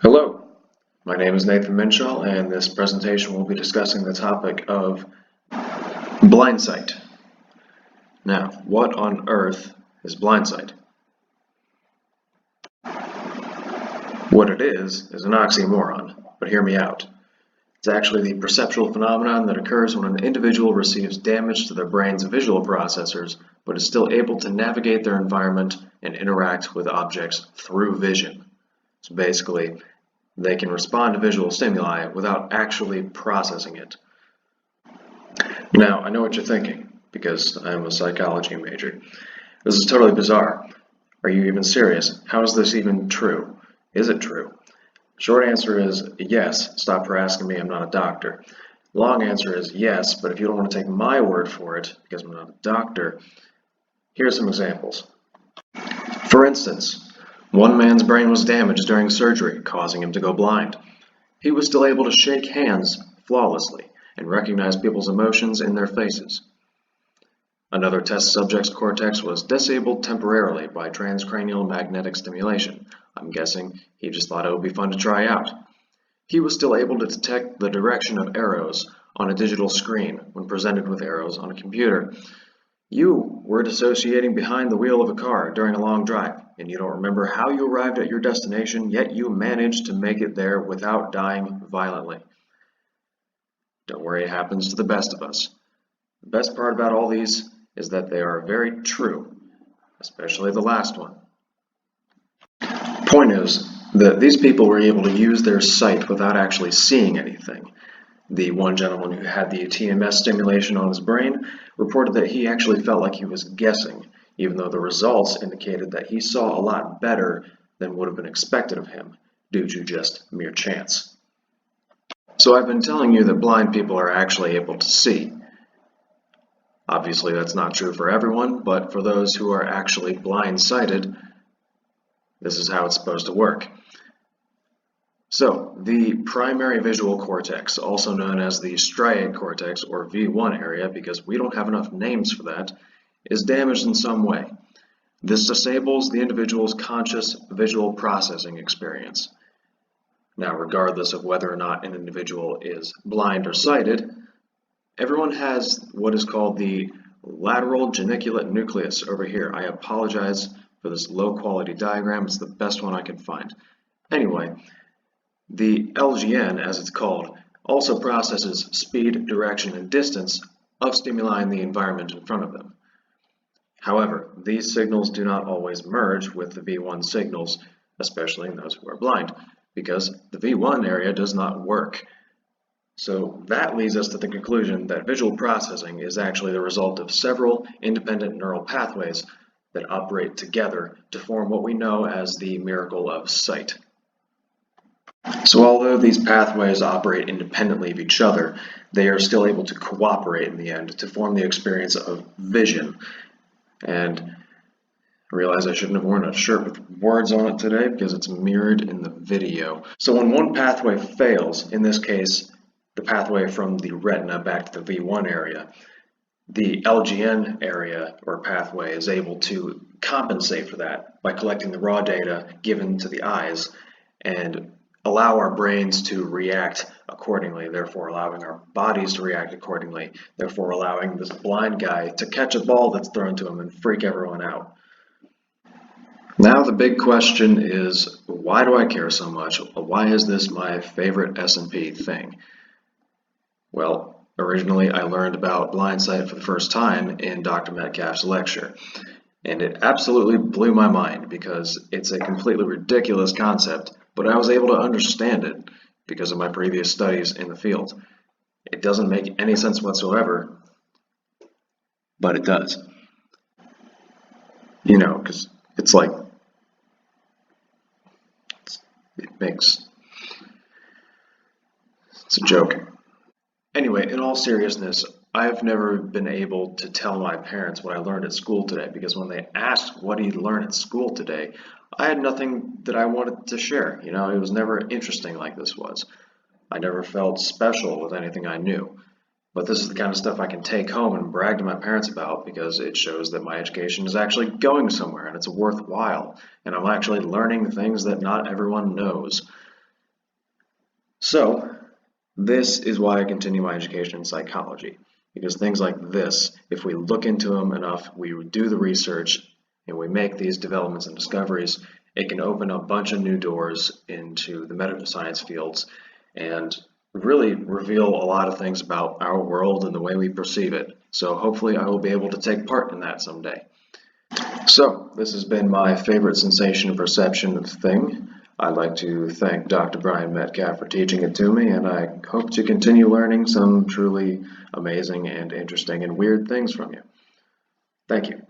Hello, my name is Nathan Minshaw, and this presentation will be discussing the topic of blind sight. Now, what on earth is blind sight? What it is an oxymoron, but hear me out. It's actually the perceptual phenomenon that occurs when an individual receives damage to their brain's visual processors, but is still able to navigate their environment and interact with objects through vision. So basically, they can respond to visual stimuli without actually processing it. Now, I know what you're thinking, because I'm a psychology major. This is totally bizarre. Are you even serious? How is this even true? Is it true? Short answer is yes. Stop harassing me, I'm not a doctor. Long answer is yes, but if you don't want to take my word for it, because I'm not a doctor, here are some examples. For instance, one man's brain was damaged during surgery, causing him to go blind. He was still able to shake hands flawlessly and recognize people's emotions in their faces. Another test subject's cortex was disabled temporarily by transcranial magnetic stimulation. I'm guessing he just thought it would be fun to try out. He was still able to detect the direction of arrows on a digital screen when presented with arrows on a computer. You were dissociating behind the wheel of a car during a long drive, and you don't remember how you arrived at your destination, yet you managed to make it there without dying violently. Don't worry, it happens to the best of us. The best part about all these is that they are very true, especially the last one. Point is that these people were able to use their sight without actually seeing anything. The one gentleman who had the TMS stimulation on his brain reported that he actually felt like he was guessing, even though the results indicated that he saw a lot better than would have been expected of him, due to just mere chance. So I've been telling you that blind people are actually able to see. Obviously that's not true for everyone, but for those who are actually blind-sighted, this is how it's supposed to work. So, the primary visual cortex, also known as the striate cortex or V1 area, because we don't have enough names for that, is damaged in some way. This disables the individual's conscious visual processing experience. Now, regardless of whether or not an individual is blind or sighted, everyone has what is called the lateral geniculate nucleus over here. I apologize for this low quality diagram, it's the best one I can find. Anyway, the LGN, as it's called, also processes speed, direction, and distance of stimuli in the environment in front of them. However, these signals do not always merge with the V1 signals, especially in those who are blind, because the V1 area does not work. So that leads us to the conclusion that visual processing is actually the result of several independent neural pathways that operate together to form what we know as the miracle of sight. So although these pathways operate independently of each other, they are still able to cooperate in the end to form the experience of vision. And I realize I shouldn't have worn a shirt with words on it today because it's mirrored in the video. So when one pathway fails, in this case, the pathway from the retina back to the V1 area, the LGN area or pathway is able to compensate for that by collecting the raw data given to the eyes and allow our brains to react accordingly, therefore allowing our bodies to react accordingly, therefore allowing this blind guy to catch a ball that's thrown to him and freak everyone out. Now the big question is, why do I care so much? Why is this my favorite S&P thing? Well, originally I learned about blind sight for the first time in Dr. Metcalf's lecture. And it absolutely blew my mind because it's a completely ridiculous concept, but I was able to understand it because of my previous studies in the field. It doesn't make any sense whatsoever, but it does. You know, because it's like, it's a joke. Anyway, in all seriousness, I've never been able to tell my parents what I learned at school today because when they asked what he'd learned at school today, I had nothing that I wanted to share. You know, it was never interesting like this was. I never felt special with anything I knew. But this is the kind of stuff I can take home and brag to my parents about because it shows that my education is actually going somewhere and it's worthwhile. And I'm actually learning things that not everyone knows. So, this is why I continue my education in psychology, because things like this, if we look into them enough, we do the research, and we make these developments and discoveries, it can open a bunch of new doors into the medical science fields and really reveal a lot of things about our world and the way we perceive it. So hopefully I will be able to take part in that someday. So, this has been my favorite sensation and perception thing. I'd like to thank Dr. Brian Metcalf for teaching it to me, and I hope to continue learning some truly amazing and interesting and weird things from you. Thank you.